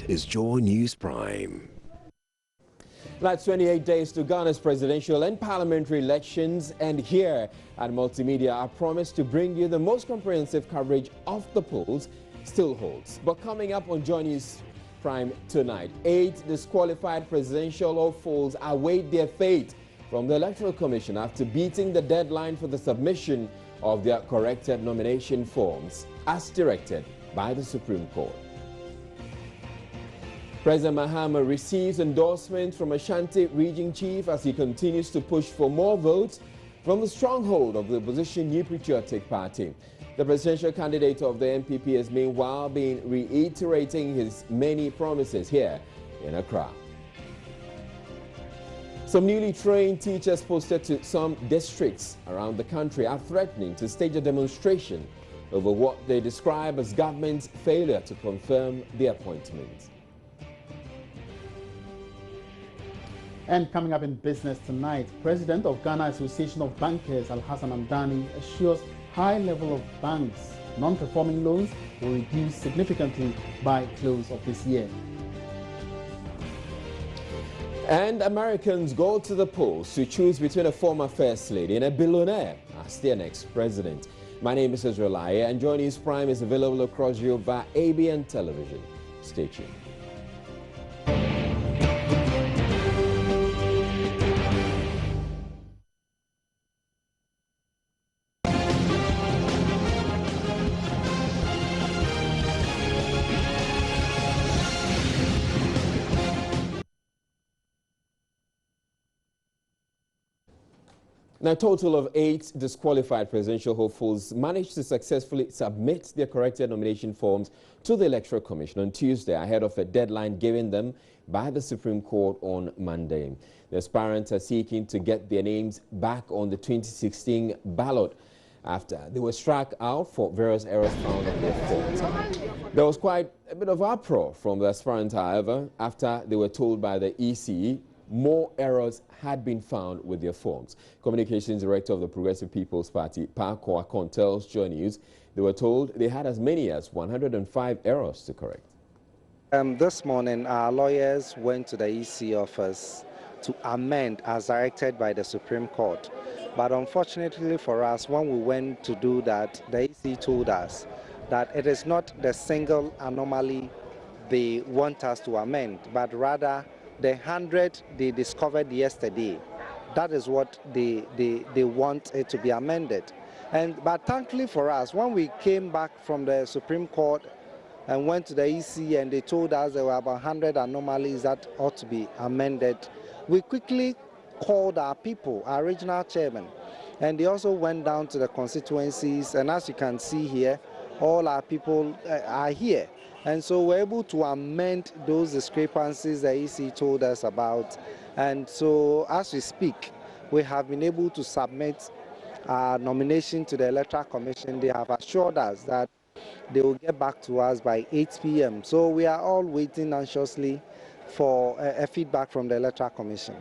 This is Joy News Prime. That's 28 days to Ghana's presidential and parliamentary elections, and here at Multimedia, our promise to bring you the most comprehensive coverage of the polls still holds. But coming up on Joy News Prime tonight, 8 disqualified presidential hopefuls await their fate from the Electoral Commission after beating the deadline for the submission of their corrected nomination forms as directed by the Supreme Court. President Mahama receives endorsement from Ashanti Region Chief as he continues to push for more votes from the stronghold of the opposition New Patriotic Party. The presidential candidate of the NPP has meanwhile been reiterating his many promises here in Accra. Some newly trained teachers posted to some districts around the country are threatening to stage a demonstration over what they describe as government's failure to confirm the appointment. And coming up in business tonight, President of Ghana Association of Bankers, Alhassan Amdani, assures high level of banks' non-performing loans will reduce significantly by close of this year. And Americans go to the polls to choose between a former First Lady and a billionaire as their next president. My name is Israel Aye, and Joy News Prime is available across Europe via ABN Television. Stay tuned. Now, a total of 8 disqualified presidential hopefuls managed to successfully submit their corrected nomination forms to the Electoral Commission on Tuesday ahead of a deadline given them by the Supreme Court on Monday. The aspirants are seeking to get their names back on the 2016 ballot after they were struck out for various errors found on their forms. There was quite a bit of uproar from the aspirants, however, after they were told by the EC more errors had been found with their forms. Communications Director of the Progressive People's Party, Paco Akon, tells Joy News they were told they had as many as 105 errors to correct. This morning, our lawyers went to the EC office to amend as directed by the Supreme Court. But unfortunately for us, when we went to do that, the EC told us that it is not the single anomaly they want us to amend, but rather the 100 they discovered yesterday. That is what they want it to be amended. But thankfully for us, when we came back from the Supreme Court and went to the EC and they told us there were about 100 anomalies that ought to be amended, we quickly called our people, our regional chairman, and they also went down to the constituencies, and as you can see here, all our people are here. And so we're able to amend those discrepancies the EC told us about. And so as we speak, we have been able to submit our nomination to the Electoral Commission. They have assured us that they will get back to us by 8 p.m. So we are all waiting anxiously for a feedback from the Electoral Commission.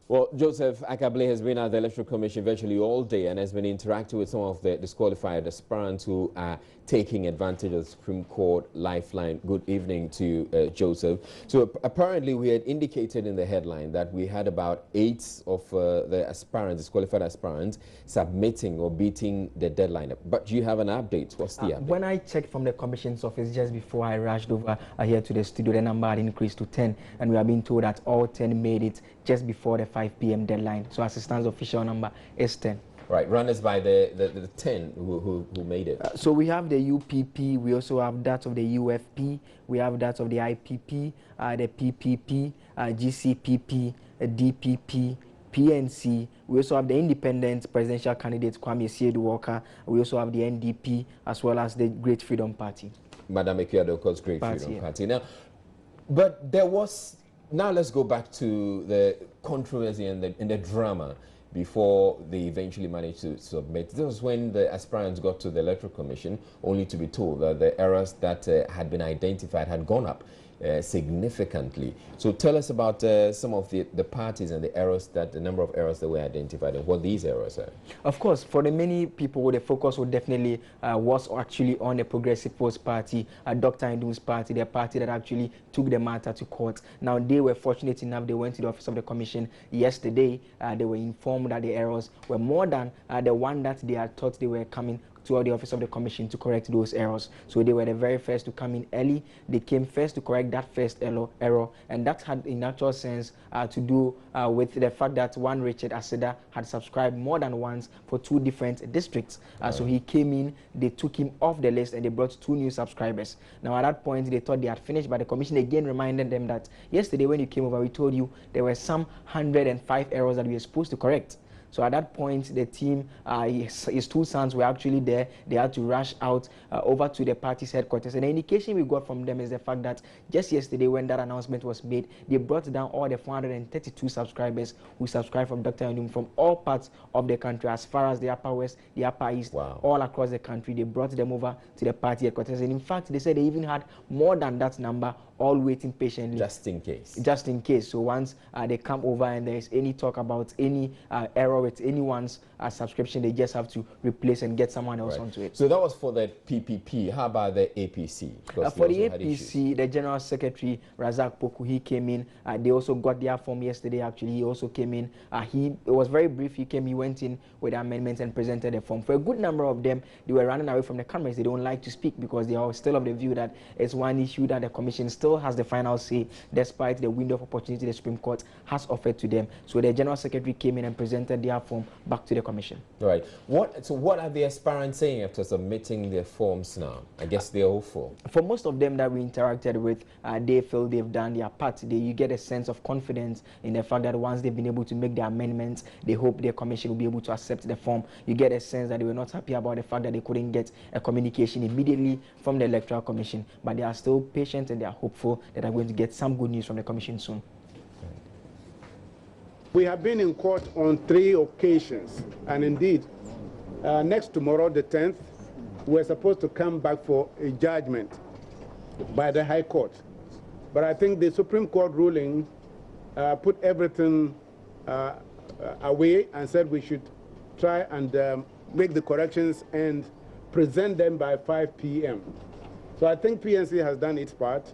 Well, Joseph Akable has been at the Electoral Commission virtually all day and has been interacting with some of the disqualified aspirants who are taking advantage of the Supreme Court lifeline. Good evening to Joseph. So apparently we had indicated in the headline that we had about 8 of the aspirants, disqualified aspirants, submitting or beating the deadline. But do you have an update? What's the update? When I checked from the Commission's office just before I rushed over here to the studio, the number had increased to 10, and we have been told that all 10 made it just before the 5 p.m. deadline. So as it stands, official number is 10. Right, run us by the 10 who made it. So we have the UPP, we also have that of the UFP, we have that of the IPP, the PPP, GCPP, DPP, PNC. We also have the independent presidential candidate Kwame Siedu Walker. We also have the NDP as well as the Great Freedom Party. Madam Ekuadoko's Great Freedom Party. Now, but there was, now let's go back to the controversy and the drama before they eventually managed to submit. This was when the aspirants got to the Electoral Commission, only to be told that the errors that had been identified had gone up significantly. So tell us about some of the parties and the errors, that the number of errors that were identified and what these errors are. Of course, for the many people, the focus would definitely was actually on the Progressive Post Party, Dr. Ndung's party, the party that actually took the matter to court. Now, they were fortunate enough, they went to the office of the commission yesterday. They were informed that the errors were more than the one that they had thought they were coming to the office of the commission to correct those errors. So they were the very first to come in early. They came first to correct that first error, and that had in actual sense to do with the fact that one Richard Aseda had subscribed more than once for 2 different districts. So he came in, they took him off the list, and they brought 2 new subscribers. Now at that point they thought they had finished, but the commission again reminded them that yesterday when you came over, we told you there were some 105 errors that we were supposed to correct. So at that point, the team, his 2 sons were actually there. They had to rush out over to the party's headquarters. And the indication we got from them is the fact that just yesterday when that announcement was made, they brought down all the 432 subscribers who subscribed from Dr. Ndung from all parts of the country, as far as the Upper West, the Upper East, all across the country. They brought them over to the party headquarters. And in fact, they said they even had more than that number, all waiting patiently. Just in case. Just in case. So once they come over and there is any talk about any error with anyone's subscription, they just have to replace and get someone else onto it. So that was for the PPP. How about the APC? For the APC, the General Secretary, Razak Poku, he came in. They also got their form yesterday, actually. He also came in. It was very brief. He went in with amendments and presented the form. For a good number of them, they were running away from the cameras. They don't like to speak because they are still of the view that it's one issue that the Commission still has the final say, despite the window of opportunity the Supreme Court has offered to them. So the General Secretary came in and presented their form back to the Commission. Right. So what are the aspirants saying after submitting their forms now? I guess they're hopeful. For most of them that we interacted with, they feel they've done their part. You get a sense of confidence in the fact that once they've been able to make their amendments, they hope the Commission will be able to accept the form. You get a sense that they were not happy about the fact that they couldn't get a communication immediately from the Electoral Commission, but they are still patient and they are hopeful that are going to get some good news from the Commission soon. We have been in court on 3 occasions, and indeed, next tomorrow, the 10th, we're supposed to come back for a judgment by the High Court. But I think the Supreme Court ruling put everything away and said we should try and make the corrections and present them by 5 p.m. So I think PNC has done its part.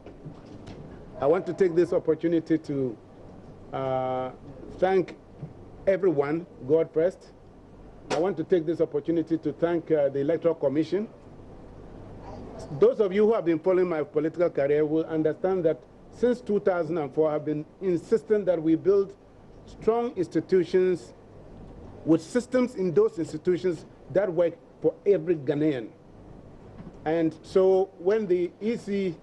I want to take this opportunity to thank everyone, God first. I want to take this opportunity to thank the Electoral Commission. Those of you who have been following my political career will understand that since 2004, I've been insistent that we build strong institutions with systems in those institutions that work for every Ghanaian. And so when the EC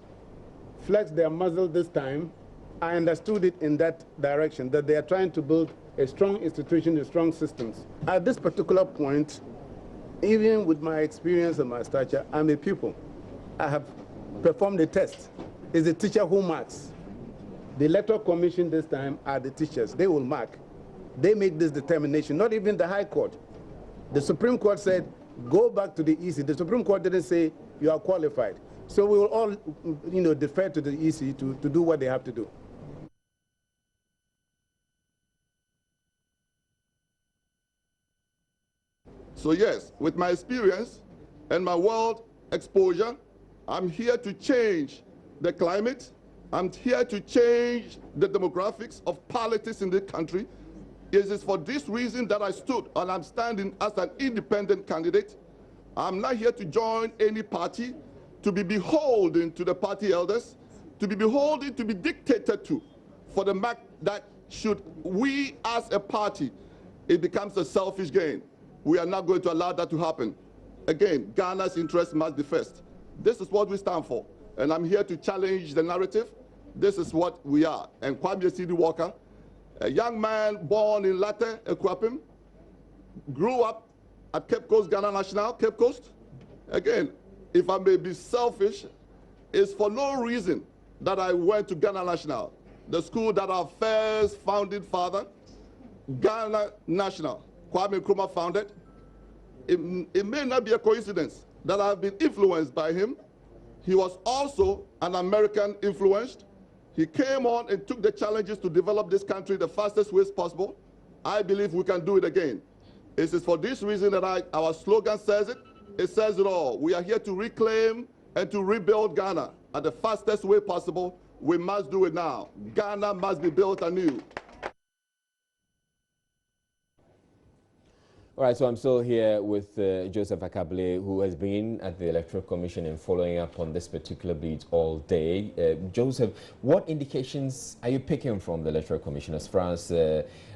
flexed their muzzle this time, I understood it in that direction, that they are trying to build a strong institution with strong systems. At this particular point, even with my experience and my stature, I'm a pupil. I have performed a test. It's the teacher who marks. The Electoral Commission this time are the teachers. They will mark. They make this determination, not even the High Court. The Supreme Court said, go back to the EC. The Supreme Court didn't say you are qualified. So we will all, defer to the EC to do what they have to do. So yes, with my experience and my world exposure, I'm here to change the climate. I'm here to change the demographics of politics in this country. It is for this reason that I stood and I'm standing as an independent candidate. I'm not here to join any party, to be beholden to the party elders, to be beholden to be dictated to, for the fact that should we as a party, it becomes a selfish gain. We are not going to allow that to happen. Again, Ghana's interest must be first. This is what we stand for. And I'm here to challenge the narrative. This is what we are. And Kwame C.D. Walker, a young man born in Latte, Ekwapim, grew up at Cape Coast, Ghana National, Cape Coast. Again, if I may be selfish, it's for no reason that I went to Ghana National, the school that our first founding father, Ghana National, Kwame Nkrumah, founded. It may not be a coincidence that I've been influenced by him. He was also an American influenced. He came on and took the challenges to develop this country the fastest ways possible. I believe we can do it again. It is for this reason that our slogan says it. It says it all. We are here to reclaim and to rebuild Ghana at the fastest way possible. We must do it now. Ghana must be built anew. All right, so I'm still here with Joseph Ackah-Blay, who has been at the Electoral Commission and following up on this particular bleed all day. Joseph, what indications are you picking from the Electoral Commission as far as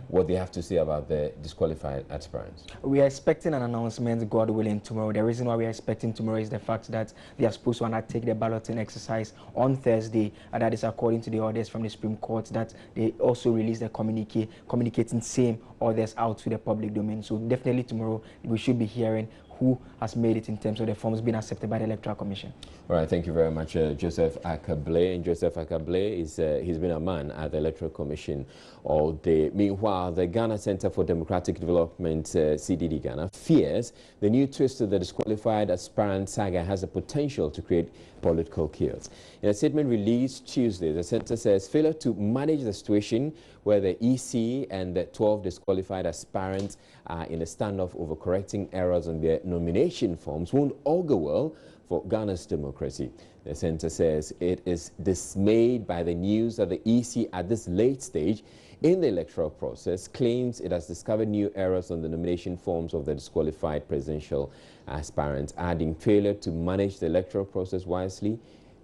what they have to say about the disqualified aspirants? We are expecting an announcement, God willing, tomorrow. The reason why we are expecting tomorrow is the fact that they are supposed to undertake the balloting exercise on Thursday, and that is according to the orders from the Supreme Court that they also release the communique communicating same orders out to the public domain. So definitely tomorrow we should be hearing who has made it in terms of the forms being accepted by the Electoral Commission. All right, thank you very much, Joseph Ackah-Blay. And Joseph Ackah-Blay is he's been a man at the Electoral Commission all day. Meanwhile, the Ghana Center for Democratic Development, CDD Ghana, fears the new twist to the disqualified aspirant saga has the potential to create political chaos. In a statement released Tuesday, the center says failure to manage the situation where the EC and the 12 disqualified aspirants are in a standoff over correcting errors on their nomination forms won't augur well for Ghana's democracy. The center says it is dismayed by the news that the EC at this late stage in the electoral process claims it has discovered new errors on the nomination forms of the disqualified presidential aspirants, adding failure to manage the electoral process wisely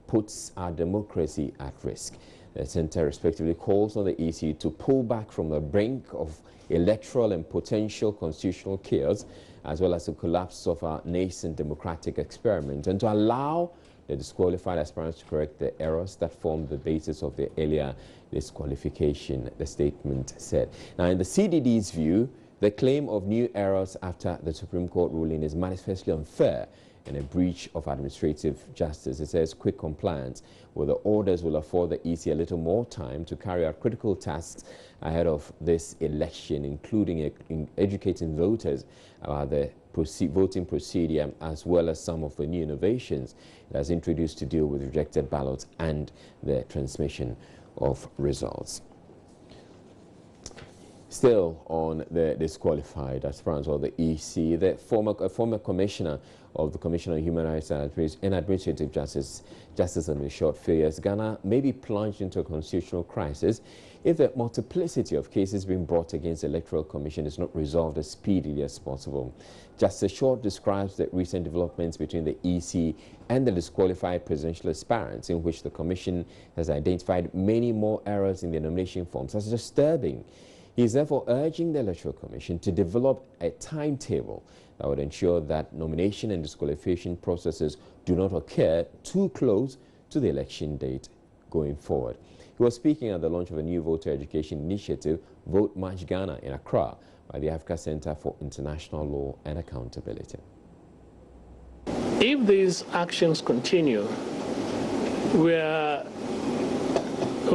puts our democracy at risk. The center respectively calls on the EC to pull back from the brink of electoral and potential constitutional chaos, as well as the collapse of our nascent democratic experiment, and to allow the disqualified aspirants to correct the errors that formed the basis of their earlier disqualification, the statement said. Now, in the CDD's view, the claim of new errors after the Supreme Court ruling is manifestly unfair and a breach of administrative justice. It says quick compliance with the orders will afford the EC a little more time to carry out critical tasks ahead of this election, including educating voters about the voting procedure, as well as some of the new innovations it has introduced to deal with rejected ballots and the transmission of results. Still on the disqualified aspirants, or the EC, the former commissioner of the Commission on Human Rights and Administrative Justice and Short Failures, Ghana may be plunged into a constitutional crisis if the multiplicity of cases being brought against the Electoral Commission is not resolved as speedily as possible. Justice Short describes the recent developments between the EC and the disqualified presidential aspirants, in which the Commission has identified many more errors in the nomination forms, as disturbing. He is therefore urging the Electoral Commission to develop a timetable that would ensure that nomination and disqualification processes do not occur too close to the election date going forward. He was speaking at the launch of a new voter education initiative, Vote Match Ghana, in Accra by the Africa Center for International Law and Accountability. If these actions continue, we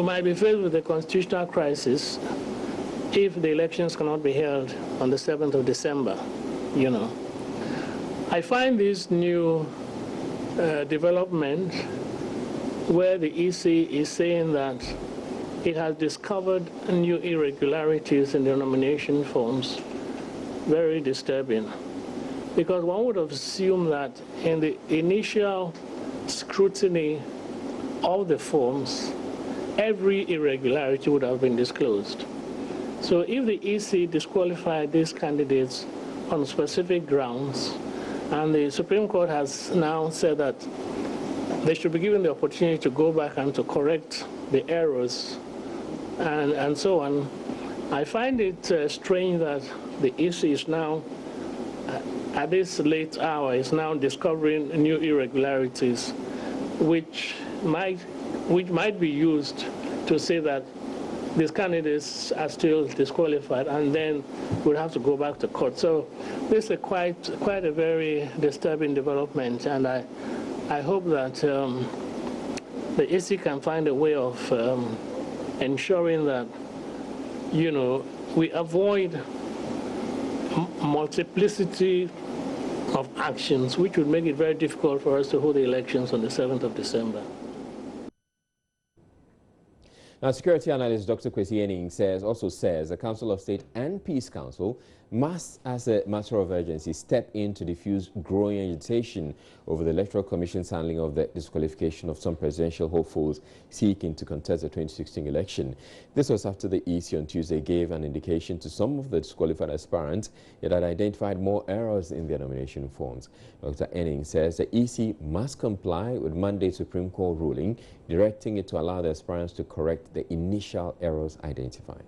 might be faced with a constitutional crisis if the elections cannot be held on the 7th of December, you know. I find this new development where the EC is saying that it has discovered new irregularities in the nomination forms very disturbing, because one would assume that in the initial scrutiny of the forms, every irregularity would have been disclosed. So if the EC disqualified these candidates on specific grounds, and the Supreme Court has now said that they should be given the opportunity to go back and to correct the errors and so on, I find it strange that the EC is now, at this late hour, is now discovering new irregularities which might be used to say that these candidates are still disqualified, and then we'll have to go back to court. So this is quite a very disturbing development, and I hope that the EC can find a way of ensuring that, you know, we avoid multiplicity of actions, which would make it very difficult for us to hold the elections on the 7th of December. Now, security analyst Dr. Kwesi Enning also says the Council of State and Peace Council must, as a matter of urgency, step in to diffuse growing agitation over the Electoral Commission's handling of the disqualification of some presidential hopefuls seeking to contest the 2016 election. This was after the EC on Tuesday gave an indication to some of the disqualified aspirants it had identified more errors in their nomination forms. Dr. Enning says the EC must comply with Monday's Supreme Court ruling, directing it to allow the aspirants to correct the initial errors identified.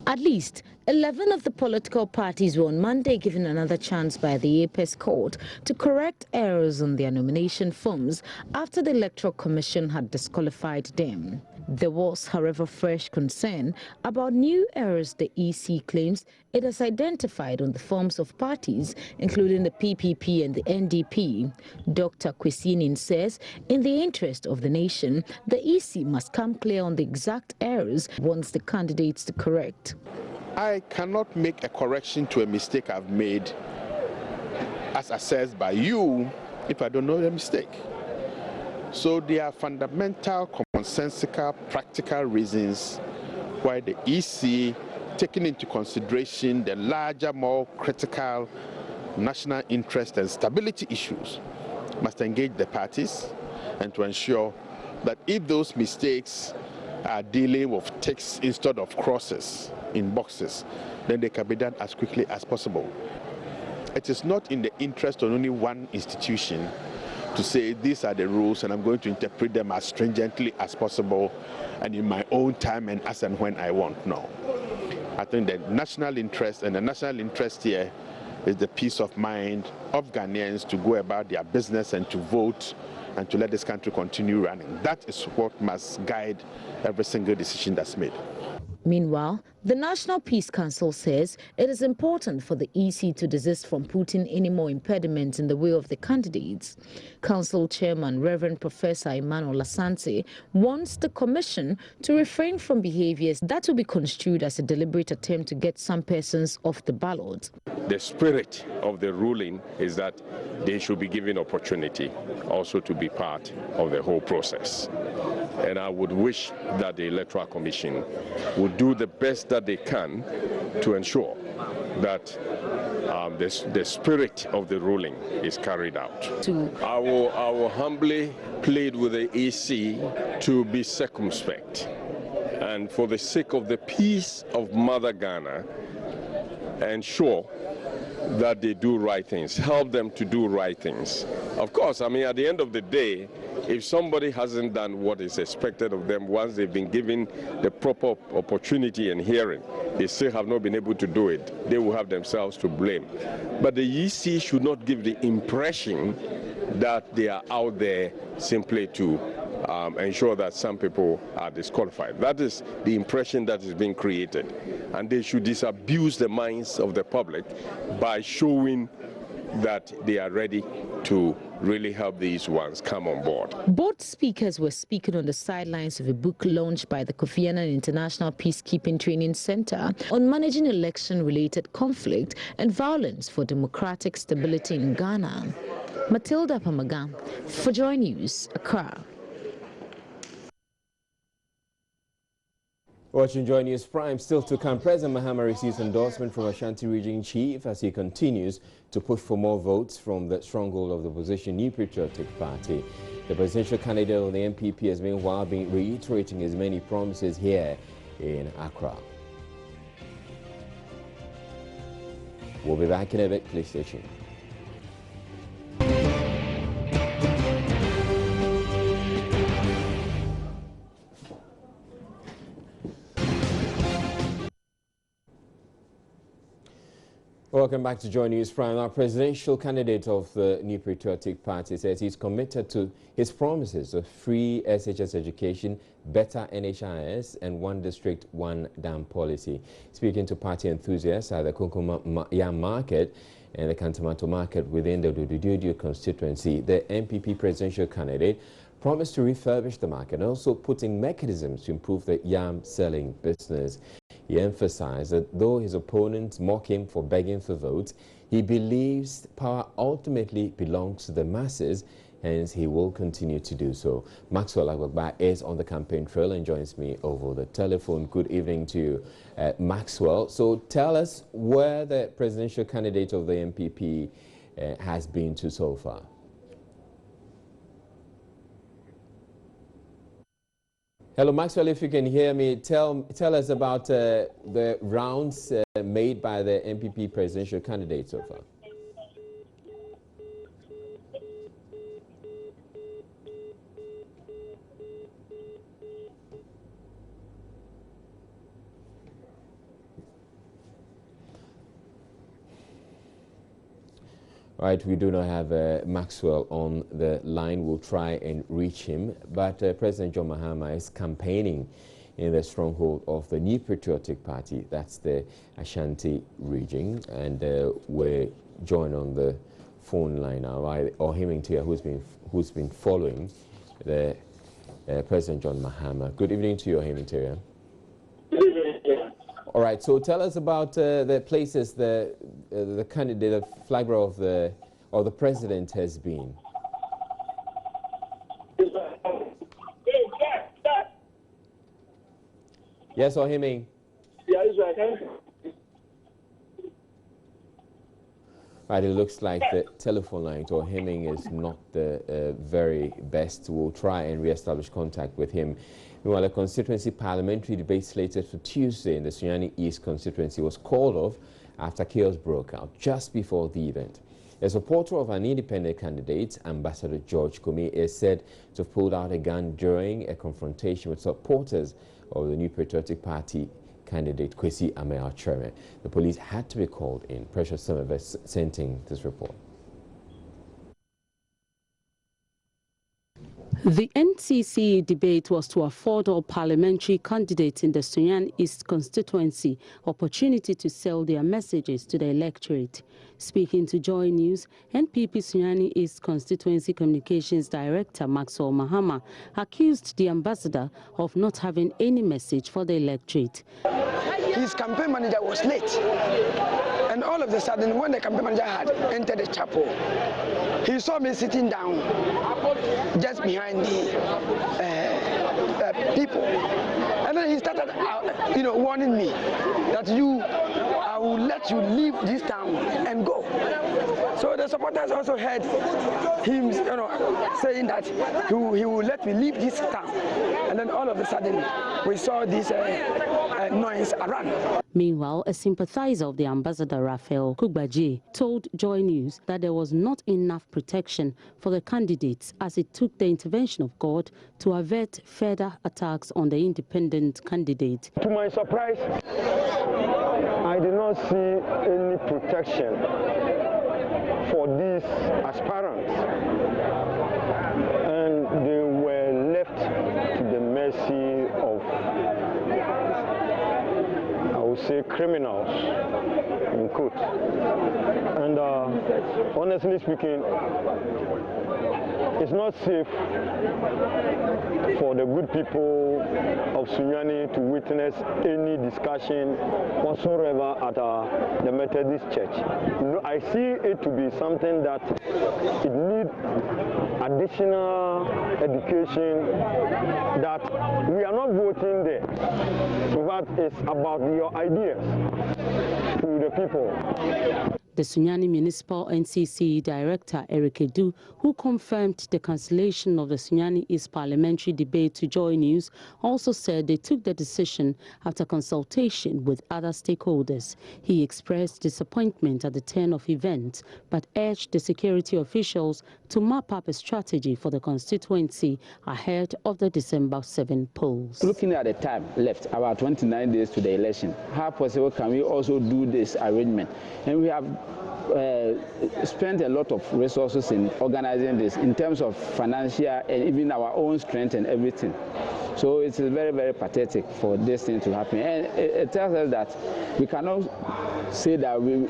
At least 11 of the political parties were on Monday given another chance by the Apex Court to correct errors on their nomination forms after the Electoral Commission had disqualified them. There was, however, fresh concern about new errors the EC claims it has identified on the forms of parties, including the PPP and the NDP. Dr. Kwesi Enning says, in the interest of the nation, the EC must come clear on the exact errors wants the candidates to correct. I cannot make a correction to a mistake I've made as assessed by you if I don't know the mistake. So there are fundamental, commonsensical, practical reasons why the EC, taking into consideration the larger, more critical national interest and stability issues, must engage the parties and to ensure that if those mistakes are dealing with ticks instead of crosses in boxes, then they can be done as quickly as possible. It is not in the interest of only one institution to say these are the rules and I'm going to interpret them as stringently as possible and in my own time and as and when I want. No. I think the national interest, and the national interest here is the peace of mind of Ghanaians to go about their business and to vote and to let this country continue running. That is what must guide every single decision that's made. Meanwhile, the National Peace Council says it is important for the EC to desist from putting any more impediments in the way of the candidates. Council Chairman Reverend Professor Emmanuel Asante wants the Commission to refrain from behaviors that will be construed as a deliberate attempt to get some persons off the ballot. The spirit of the ruling is that they should be given opportunity also to be part of the whole process. And I would wish that the Electoral Commission would do the best that they can to ensure that the spirit of the ruling is carried out. I will humbly plead with the EC to be circumspect, and for the sake of the peace of Mother Ghana, ensure that they do right things, help them to do right things. Of course, I mean, at the end of the day, if somebody hasn't done what is expected of them once they've been given the proper opportunity and hearing, they still have not been able to do it, they will have themselves to blame. But the EC should not give the impression that they are out there simply to ensure that some people are disqualified. That is the impression that is being created. And they should disabuse the minds of the public by showing that they are ready to really help these ones come on board. Both speakers were speaking on the sidelines of a book launched by the Kofi Annan International Peacekeeping Training Center on managing election-related conflict and violence for democratic stability in Ghana. Matilda Pamaga for Joy News, Accra. Watching Joy News Prime, still to come, President Mahama receives endorsement from Ashanti Region Chief as he continues to push for more votes from the stronghold of the opposition New Patriotic Party. The presidential candidate of the NPP has meanwhile been reiterating his many promises here in Accra. We'll be back in a bit, please stay tuned. Welcome back to Joy News Prime. Our presidential candidate of the New Patriotic Party says he's committed to his promises of free SHS education, better NHIS, and one district, one dam policy. Speaking to party enthusiasts at the Kunkuma Yam Market and the Kantomato Market within the Dudududu constituency, the NPP presidential candidate promised to refurbish the market and also putting mechanisms to improve the yam selling business. He emphasized that though his opponents mock him for begging for votes, he believes power ultimately belongs to the masses hence he will continue to do so. Maxwell Agbagba is on the campaign trail and joins me over the telephone. Good evening to you, Maxwell. So tell us where the presidential candidate of the NPP has been to so far. Hello, Maxwell, if you can hear me, tell us about the rounds made by the NPP presidential candidate so far. Right, we do not have Maxwell on the line. We'll try and reach him. But President John Mahama is campaigning in the stronghold of the New Patriotic Party. That's the Ashanti region. And we're joined on the phone line now by Ohiming Tia, who's been following the President John Mahama. Good evening to you, Ohiming Tia. All right, so tell us about the places the candidate, the flag bearer of the president has been. Yes, Ohiming. Right, it looks like the telephone line to Ohiming is not the very best. We'll try and re-establish contact with him. Meanwhile, a constituency parliamentary debate slated for Tuesday in the Sunyani East constituency was called off after chaos broke out just before the event. A supporter of an independent candidate, Ambassador George Kumi, is said to have pulled out a gun during a confrontation with supporters of the New Patriotic Party candidate Kwesi Ameh-Akyere. The police had to be called in. Precious Semeve sent in this report. The NCC debate was to afford all parliamentary candidates in the Sunyani East constituency opportunity to sell their messages to the electorate. Speaking to Joy News, NPP Sunyani East constituency communications director Maxwell Mahama accused the ambassador of not having any message for the electorate. His campaign manager was late, and all of a sudden, when the campaign manager had entered the chapel, he saw me sitting down just behind the people, and then he started, warning me that I will let you leave this town and go. So the supporters also heard him, saying that he will let me leave this town, and then all of a sudden we saw this noise around. Meanwhile, a sympathizer of the ambassador, Raphael Kugbaji, told Joy News that there was not enough protection for the candidates as it took the intervention of God to avert further attacks on the independent candidate. To my surprise, I did not see any protection for these aspirants, and they were left to the mercy of, say, criminals, in quote. And honestly speaking, it's not safe for the good people of Sunyani to witness any discussion whatsoever at the Methodist Church. I see it to be something that it needs additional education, that we are not voting there, but it's about your ideas to the people. The Sunyani Municipal NCC Director, Eric Edu, who confirmed the cancellation of the Sunyani East parliamentary debate to Joy News, also said they took the decision after consultation with other stakeholders. He expressed disappointment at the turn of events, but urged the security officials to map up a strategy for the constituency ahead of the December 7 polls. Looking at the time left, about 29 days to the election, how possible can we also do this arrangement? And we have spent a lot of resources in organizing this in terms of financial and even our own strength and everything. So it's very, very pathetic for this thing to happen. And it tells us that we cannot say that we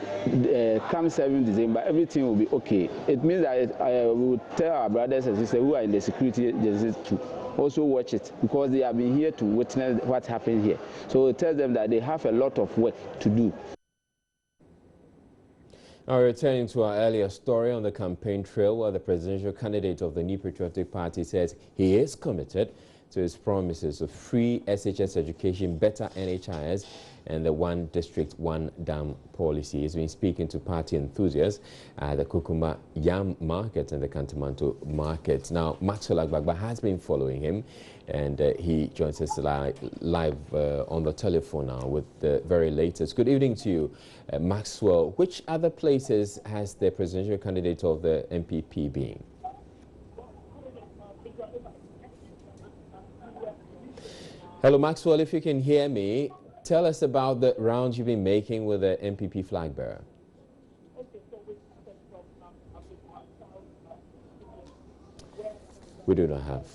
come 7 December, everything will be okay. It means that we will tell our brothers and sisters who are in the security agencies to also watch it, because they have been here to witness what happened here. So it tells them that they have a lot of work to do. Now, returning to our earlier story on the campaign trail, where the presidential candidate of the New Patriotic Party says he is committed to his promises of free SHS education, better NHIS, and the one district, one dam policy. He's been speaking to party enthusiasts at the Kukuma Yam Market and the Kantamanto Market. Now, Maxwell Agbagba has been following him, and he joins us live on the telephone now with the very latest. Good evening to you, Maxwell. Which other places has the presidential candidate of the NPP been? Hello, Maxwell, if you can hear me, tell us about the rounds you've been making with the NPP flag bearer. We do not have,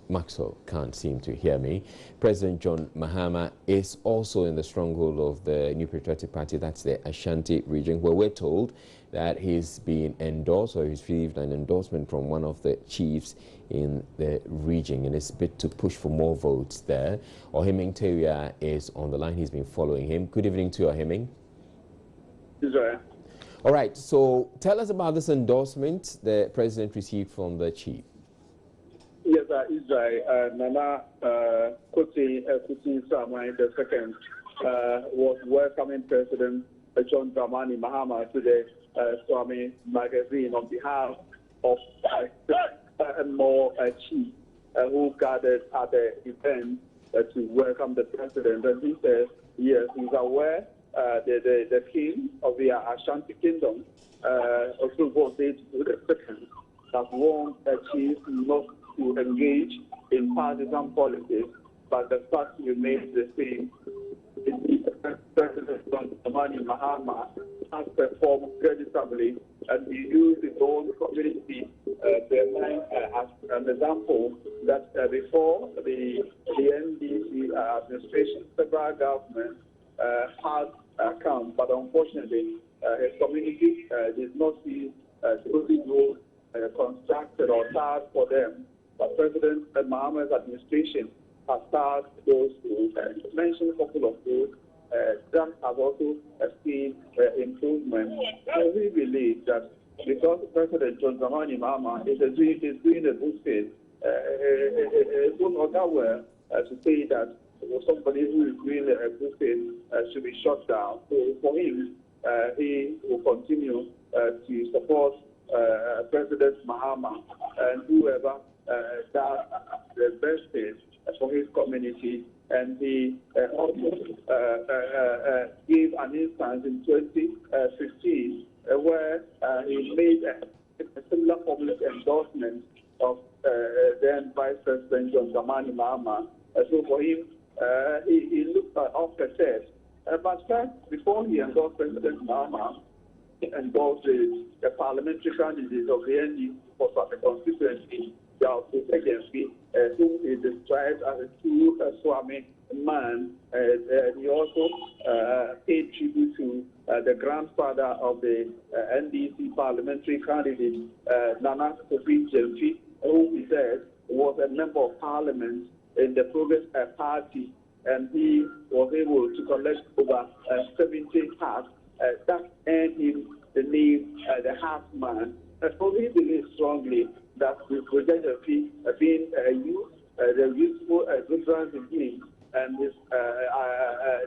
Maxwell can't seem to hear me. President John Mahama is also in the stronghold of the New Patriotic Party, that's the Ashanti region, where we're told that he's been endorsed, or he's received an endorsement from one of the chiefs in the region in his bid to push for more votes there. Ohiming Teria is on the line. He's been following him. Good evening to you, Ohiming. Israel. All right, so tell us about this endorsement the president received from the chief. Yes, Israel. Nana Kuti Samai II was welcoming President John Dramani Mahama to the Swami magazine on behalf of and more chiefs who gathered at the event to welcome the president. And he says, yes, he's aware the king of the Ashanti Kingdom, also was the second, has warned chiefs not to engage in partisan politics, but the fact remains the same. President Dramani Mahama has performed creditably, and he used his own community as an example that before the NDC administration, federal government had come, but unfortunately his community did not see those roads constructed or started for them. But President Mahama's administration has started those roads, and mentioned a couple of those. That has also seen improvement. So we believe that because President John Dramani Mahama is doing a good thing, it's not that well to say that somebody who is doing a good thing should be shut down. So for him, he will continue to support President Mahama and whoever does the best thing for his community. And he also gave an instance in 2015 where he made a similar public endorsement of then Vice President John Dramani Mahama. So for him, he looked off the test. But first, before he endorsed President Mahama, he endorsed the parliamentary candidate of the NDC for the constituency, who is described as a true Swami man. He also paid tribute to the grandfather of the NDC parliamentary candidate, Nana Kofi Gyamfi, who he said was a member of parliament in the Progress Party, and he was able to collect over 70 hats. That earned him the name the Hat Man. So he believes strongly that with Kofi Gyamfi being the useful good in him and his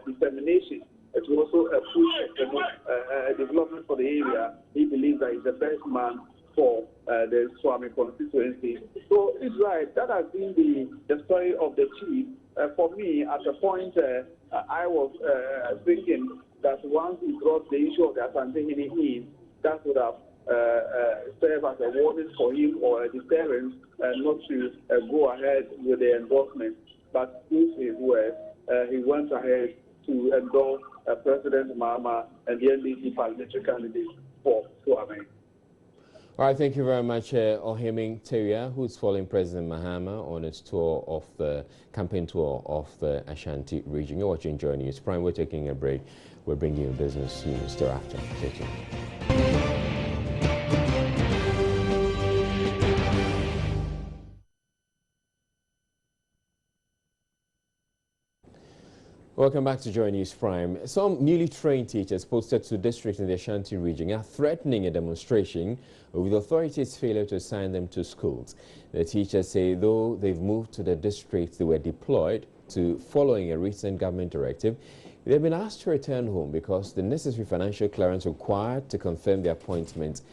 determination to also push development for the area, he believes that he's the best man for the Swami constituency. So it's right. That has been the story of the chief. For me, at the point, I was thinking that once he brought the issue of the Asante in, that would have served as a warning for him or a deterrent not to go ahead with the endorsement. But through his words, he went ahead to endorse President Mahama and the NDC parliamentary candidate for Swami. All right, thank you very much, Ohiming Teria, who's following President Mahama on his tour of the campaign tour of the Ashanti region. You're watching Joy News Prime. We're taking a break. We're bringing you business news thereafter. Stay tuned. Welcome back to Joy News Prime. Some newly trained teachers posted to districts in the Ashanti region are threatening a demonstration over the authorities' failure to assign them to schools. The teachers say though they've moved to the districts they were deployed to following a recent government directive, they've been asked to return home because the necessary financial clearance required to confirm their appointment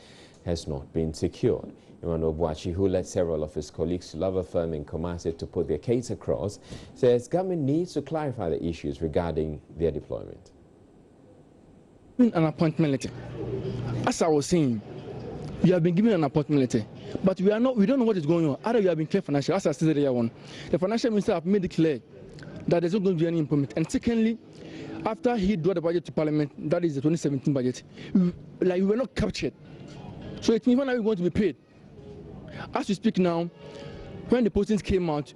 has not been secured. Emmanuel Boachi, who led several of his colleagues to Love Firm in Kumasi to put their case across, says government needs to clarify the issues regarding their deployment. An appointment letter. As I was saying, we have been given an appointment letter, but we don't know what is going on. Either you have been clear financially, as I said earlier on, the financial minister have made it clear that there's not going to be any improvement. And secondly, after he brought the budget to Parliament, that is the 2017 budget, we were not captured. So it means when are we going to be paid? As we speak now, when the postings came out,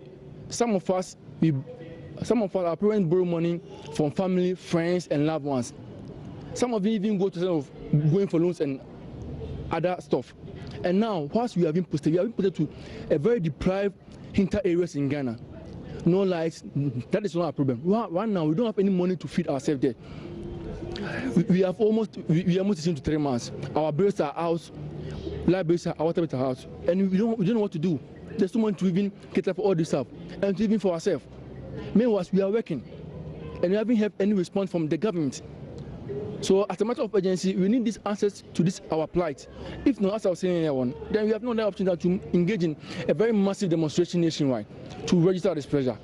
some of our parents borrow money from family, friends, and loved ones. Some of them even go to going for loans and other stuff. And now, whilst we have been posted to a very deprived hinter areas in Ghana. No lights, that is not a problem. Right now, we don't have any money to feed ourselves there. We are almost into 3 months. Our bills are out. Libraries are out of the house, and we don't know what to do. There's no money to even cater for all this stuff, and to even for ourselves. Meanwhile, we are working, and we haven't had any response from the government. So, as a matter of urgency, we need these answers to this our plight. If not, as I was saying earlier, then we have no other option than to engage in a very massive demonstration nationwide to register this pressure.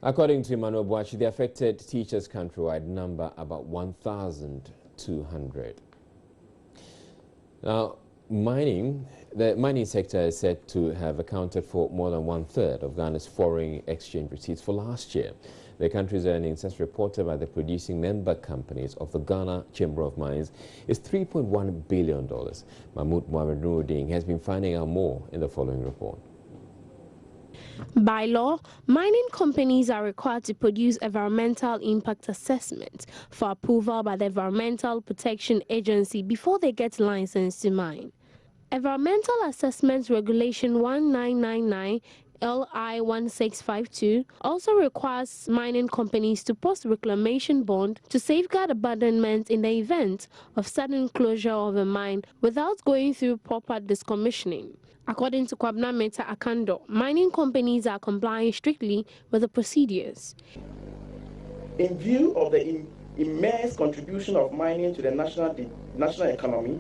According to Emmanuel Boachi, the affected teachers countrywide number about 1,200. Now, the mining sector is said to have accounted for more than 1/3 of Ghana's foreign exchange receipts for last year. The country's earnings, as reported by the producing member companies of the Ghana Chamber of Mines, is $3.1 billion. Mahmoud Mohamed Nuruddin has been finding out more in the following report. By law, mining companies are required to produce environmental impact assessment for approval by the Environmental Protection Agency before they get licensed to mine. Environmental Assessment Regulation 1999 LI 1652 also requires mining companies to post reclamation bond to safeguard abandonment in the event of sudden closure of a mine without going through proper decommissioning. According to Kwabna Meta Akando, mining companies are complying strictly with the procedures. In view of the immense contribution of mining to the national economy,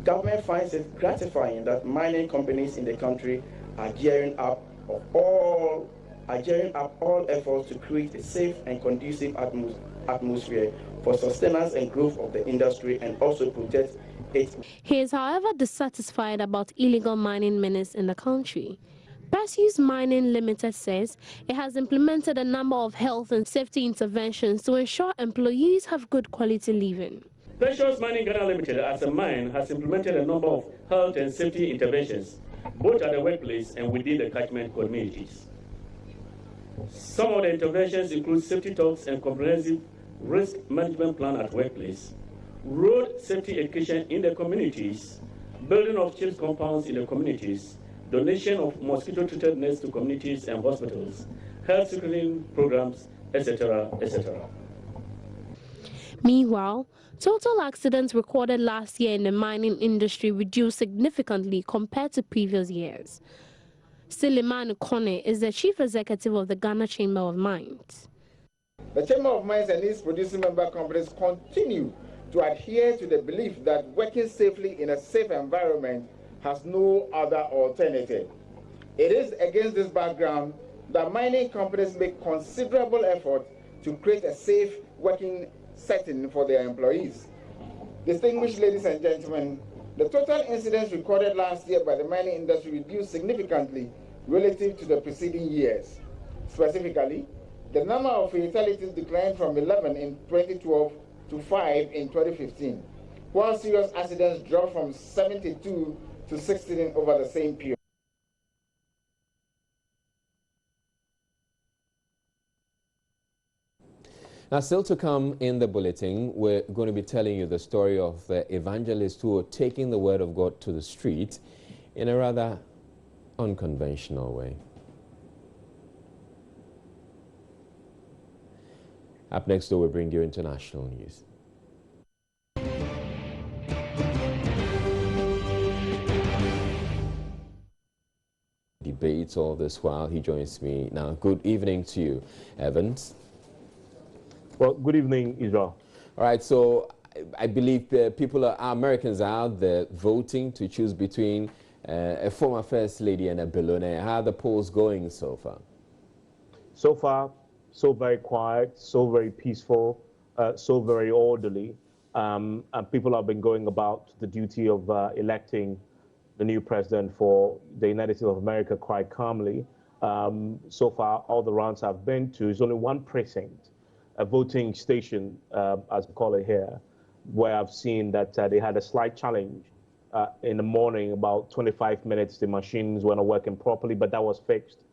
government finds it gratifying that mining companies in the country are gearing up all efforts to create a safe and conducive atmosphere for sustenance and growth of the industry and also protect it. He is, however, dissatisfied about illegal mining menace in the country. Perseus Mining Limited says it has implemented a number of health and safety interventions to ensure employees have good quality living. Perseus Mining Ghana Limited, as a mine, has implemented a number of health and safety interventions, both at the workplace and within the catchment communities. Some of the interventions include safety talks and comprehensive risk management plan at workplace, road safety education in the communities, building of chips compounds in the communities, donation of mosquito-treated nets to communities and hospitals, health screening programs, etc., etc. Meanwhile, total accidents recorded last year in the mining industry reduced significantly compared to previous years. Suleiman Kone is the chief executive of the Ghana Chamber of Mines. The Chamber of Mines and its producing member companies continue to adhere to the belief that working safely in a safe environment has no other alternative. It is against this background that mining companies make considerable effort to create a safe working setting for their employees. Distinguished ladies and gentlemen, the total incidents recorded last year by the mining industry reduced significantly relative to the preceding years. Specifically, the number of fatalities declined from 11 in 2012 to 5 in 2015, while serious accidents dropped from 72 to 16 over the same period. Now, still to come in the bulletin, we're going to be telling you the story of evangelists who are taking the word of God to the street in a rather unconventional way. Up next, though, we bring you international news. Debates all this while. He joins me now. Good evening to you, Evans. Well, good evening, Israel. All right, so I believe Americans are out there voting to choose between a former First Lady and a billionaire. How are the polls going so far? So far, so very quiet, so very peaceful, so very orderly. And people have been going about the duty of electing the new president for the United States of America quite calmly. So far, all the rounds I've been to is only one precinct, a voting station, as we call it here, where I've seen that they had a slight challenge in the morning. About 25 minutes, the machines were not working properly, but that was fixed.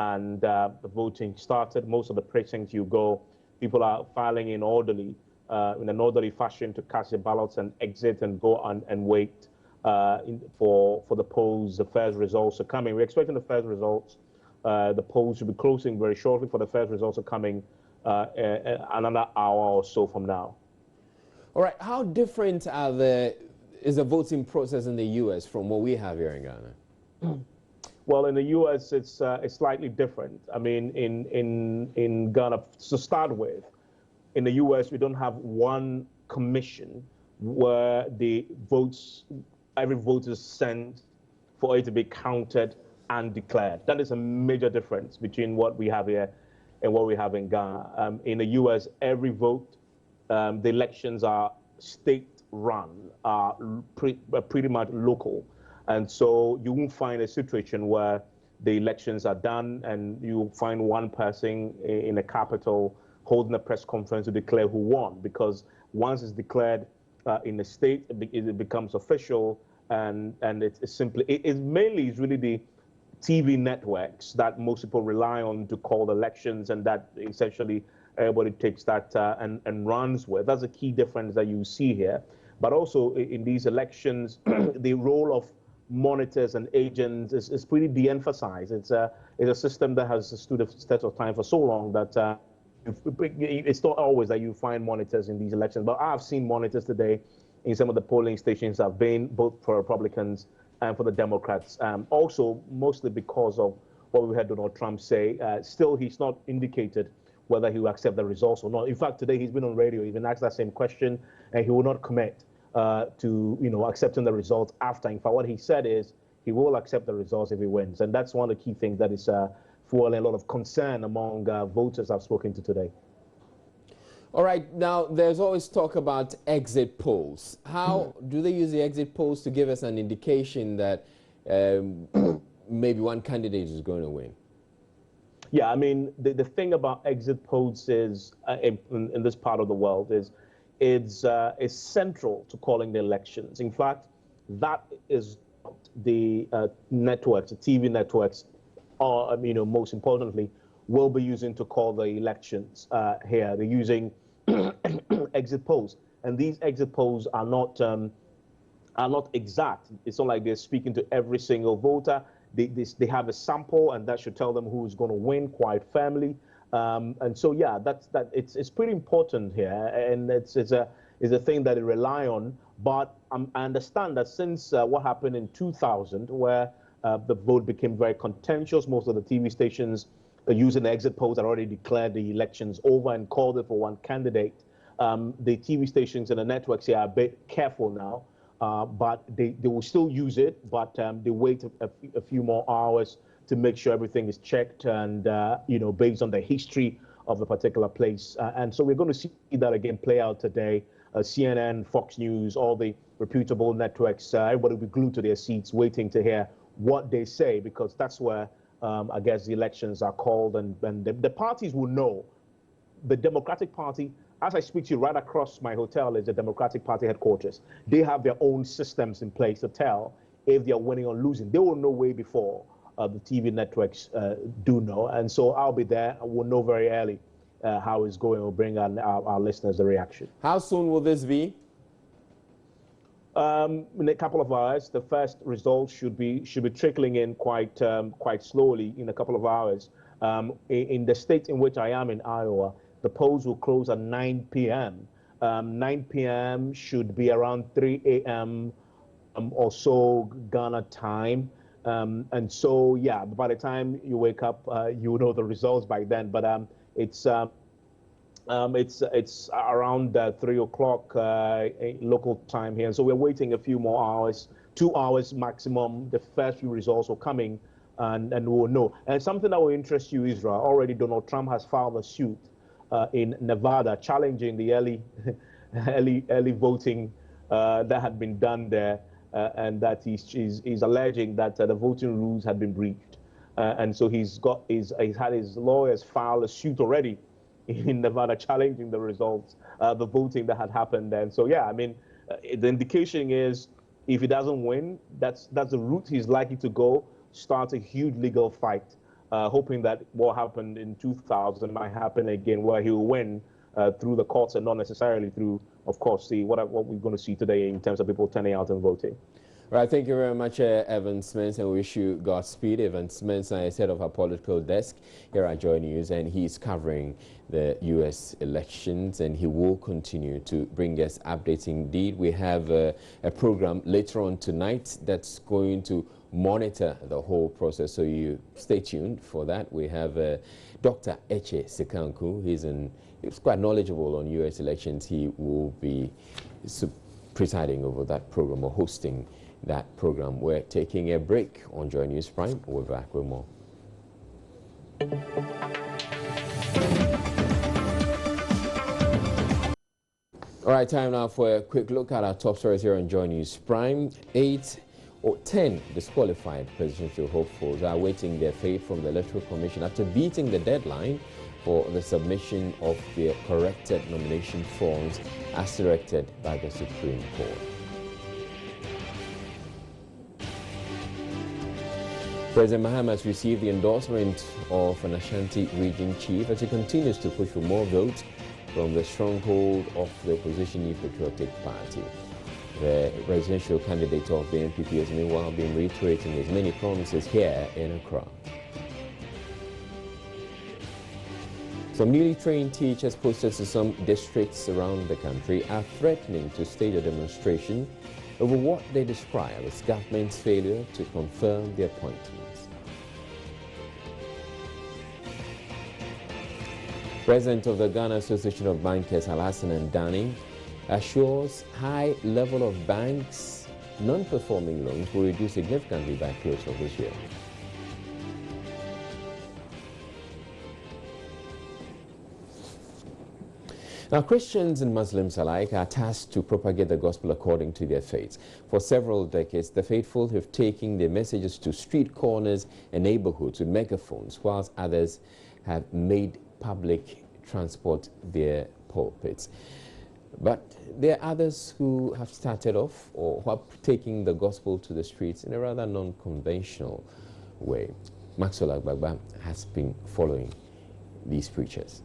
And the voting started. Most of the precincts you go, people are filing in orderly, in an orderly fashion to cast their ballots and exit and go on and wait for the polls. The first results are coming. We're expecting the first results. The polls will be closing very shortly. For the first results are coming another hour or so from now. All right. How different is the voting process in the U.S. from what we have here in Ghana? Well, in the U.S., it's slightly different. I mean, in Ghana, to start with, in the U.S., we don't have one commission where the votes, every vote is sent for it to be counted and declared. That is a major difference between what we have here and what we have in Ghana. In the U.S., every vote, the elections are state-run, are pretty much local. And so you won't find a situation where the elections are done and you find one person in a capital holding a press conference to declare who won, because once it's declared in the state, it becomes official, and it's simply, it's mainly really the TV networks that most people rely on to call the elections, and that essentially everybody takes that and runs with. That's a key difference that you see here. But also in these elections, the role of monitors and agents is pretty de-emphasized. It's a system that has stood the test of time for so long that it's not always that you find monitors in these elections. But I've seen monitors today in some of the polling stations I've been, both for Republicans and for the Democrats. Also, mostly because of what we heard Donald Trump say. Still, he's not indicated whether he will accept the results or not. In fact, today he's been on radio, he's been asked that same question, and he will not commit to accepting the results after. In fact, what he said is he will accept the results if he wins, and that's one of the key things that is fueling a lot of concern among voters I've spoken to today. All right, now there's always talk about exit polls. How do they use the exit polls to give us an indication that maybe one candidate is going to win? Yeah, I mean, the thing about exit polls is, in this part of the world, is it's central to calling the elections. In fact, that is the networks, the TV networks, are, most importantly, will be using to call the elections here. They're using exit polls, and these exit polls are not exact. It's not like they're speaking to every single voter. They have a sample, and that should tell them who's going to win quite firmly. And so, yeah, it's pretty important here, and it's a thing that they rely on. But I understand that since what happened in 2000, where the vote became very contentious, most of the TV stations using the exit polls had already declared the elections over and called it for one candidate. The TV stations and the networks here are a bit careful now. But they will still use it, but they wait a few more hours to make sure everything is checked and, based on the history of the particular place. And so we're going to see that again play out today. CNN, Fox News, all the reputable networks, everybody will be glued to their seats waiting to hear what they say, because that's where I guess the elections are called, and the parties will know. The Democratic Party, as I speak to you, right across my hotel is the Democratic Party headquarters. They have their own systems in place to tell if they're winning or losing. They will know way before the TV networks do know. And so I'll be there. We'll know very early how it's going. We'll bring our listeners the reaction. How soon will this be? In a couple of hours. The first results should be trickling in quite slowly in a couple of hours. In the state in which I am, in Iowa, the polls will close at 9 p.m. 9 p.m. should be around 3 a.m. Or so Ghana time. And so, yeah, by the time you wake up, you know the results by then. But it's around 3 o'clock local time here. And so we're waiting a few more hours, 2 hours maximum. The first few results are coming, and we'll know. And something that will interest you, Israel, already Donald Trump has filed a suit in Nevada challenging the early voting that had been done there. And that he's alleging that the voting rules had been breached, and so he's had his lawyers file a suit already in Nevada challenging the results, the voting that had happened. And so, yeah, I mean, the indication is if he doesn't win, that's the route he's likely to go. Start a huge legal fight, hoping that what happened in 2000 might happen again, where he will win through the courts and not necessarily through, of course, what we're going to see today in terms of people turning out and voting. Right, thank you very much, Evan Smith, and we wish you Godspeed. Evan Smith is head of our political desk here at Joy News, and he's covering the U.S. elections, and he will continue to bring us updates. Indeed, we have a program later on tonight that's going to monitor the whole process, so you stay tuned for that. We have Dr. Eche Sekanku. He's quite knowledgeable on U.S. elections. He will be presiding over that program or hosting that program. We're taking a break on Joy News Prime. We'll be back with more. All right, time now for a quick look at our top stories here on Joy News Prime. 10 disqualified presidential hopefuls are awaiting their fate from the Electoral Commission after beating the deadline for the submission of their corrected nomination forms as directed by the Supreme Court. President Mahama has received the endorsement of an Ashanti region chief as he continues to push for more votes from the stronghold of the opposition New Patriotic Party. The presidential candidate of the NPP has meanwhile been reiterating his many promises here in Accra. Some newly trained teachers posted to some districts around the country are threatening to stage a demonstration over what they describe as government's failure to confirm the appointments. President of the Ghana Association of Bankers, Alhassan Ndani, assures high level of banks' non-performing loans will reduce significantly by close of this year. Now, Christians and Muslims alike are tasked to propagate the gospel according to their faiths. For several decades, the faithful have taken their messages to street corners and neighborhoods with megaphones, whilst others have made public transport their pulpits. But there are others who have started off or who are taking the gospel to the streets in a rather non-conventional way. Maxwell Agbagba has been following these preachers.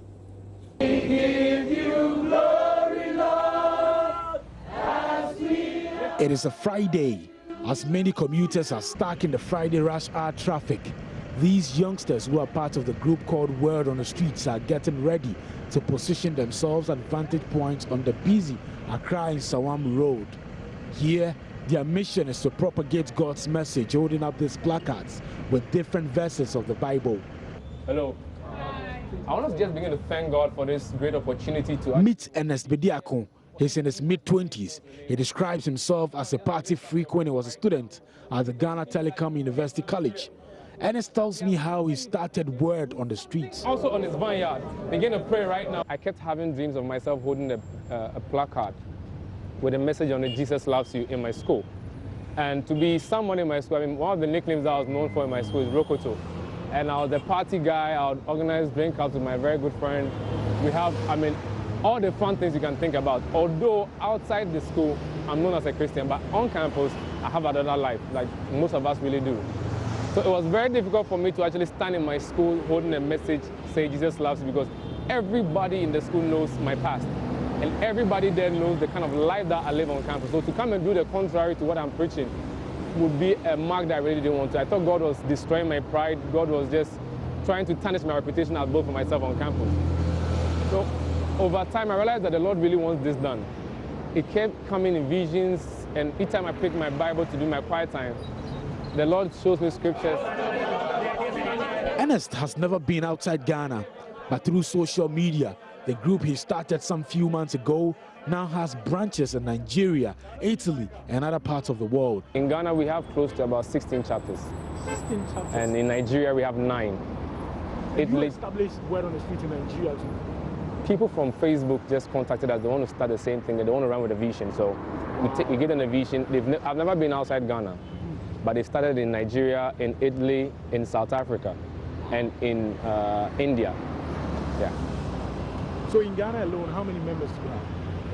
We give you glory, Lord, as we... It is a Friday, as many commuters are stuck in the Friday rush hour traffic. These youngsters who are part of the group called Word on the Streets are getting ready to position themselves at vantage points on the busy Accra and Sawam Road. Here, their mission is to propagate God's message, holding up these placards with different verses of the Bible. Hello. I want us to just begin to thank God for this great opportunity to meet Ernest Bediakon. He's in his mid-20s. He describes himself as a party freak when he was a student at the Ghana Telecom University College. Ernest tells me how he started Word on the Streets. Also on his vineyard. Begin to pray right now. I kept having dreams of myself holding a placard with a message on it, Jesus loves you, in my school. And to be someone in my school, I mean, one of the nicknames I was known for in my school is Rokoto. And I was a party guy. I would organize drink outs with my very good friend. We have, I mean, all the fun things you can think about. Although outside the school, I'm known as a Christian, but on campus, I have another life, like most of us really do. So it was very difficult for me to actually stand in my school holding a message, say Jesus loves you, because everybody in the school knows my past. And everybody there knows the kind of life that I live on campus. So to come and do the contrary to what I'm preaching would be a mark that I really didn't want to. I thought God was destroying my pride. God was just trying to tarnish my reputation as both for myself on campus. So over time, I realized that the Lord really wants this done. It kept coming in visions, and each time I picked my Bible to do my quiet time, the Lord shows me scriptures. Ernest has never been outside Ghana, but through social media, the group he started some few months ago now has branches in Nigeria, Italy, and other parts of the world. In Ghana, we have close to about 16 chapters. 16 chapters. And in Nigeria, we have 9. You established Word on the Street in Nigeria too? People from Facebook just contacted us. They want to start the same thing. They want to run with a vision. So we give them a vision. I've never been outside Ghana, but they started in Nigeria, in Italy, in South Africa, and in India. Yeah. So in Ghana alone, how many members do you have?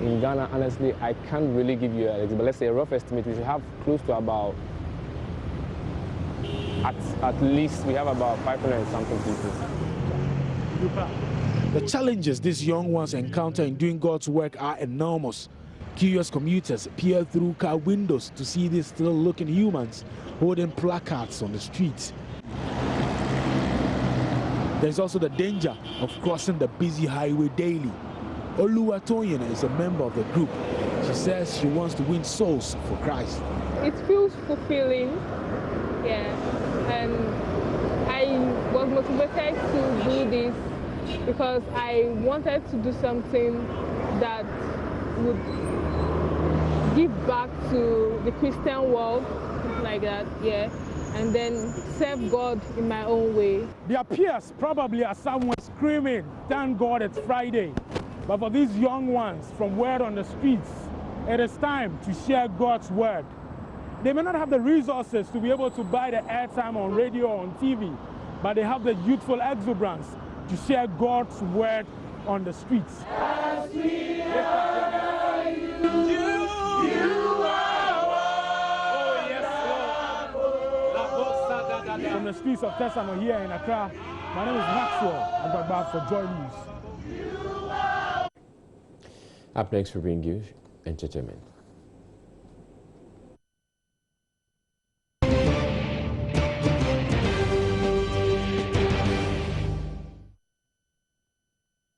In Ghana, honestly, I can't really give you an but let's say a rough estimate. We should have close to about, at least we have about 500 and something people. The challenges these young ones encounter in doing God's work are enormous. Curious commuters peer through car windows to see these still-looking humans holding placards on the streets. There's also the danger of crossing the busy highway daily. Oluwatoyin is a member of the group. She says she wants to win souls for Christ. It feels fulfilling, yeah, and I was motivated to do this because I wanted to do something that would give back to the Christian world, like that, yeah, and then serve God in my own way. There appears probably as someone screaming, "Thank God it's Friday." But for these young ones from Word on the Streets, it is time to share God's word. They may not have the resources to be able to buy the airtime on radio or on TV, but they have the youthful exuberance to share God's word on the streets. As we honor you, you are From the streets of Tesano here in Accra, my name is Maxwell Agbagba for Joy News. Up next, we bring you entertainment.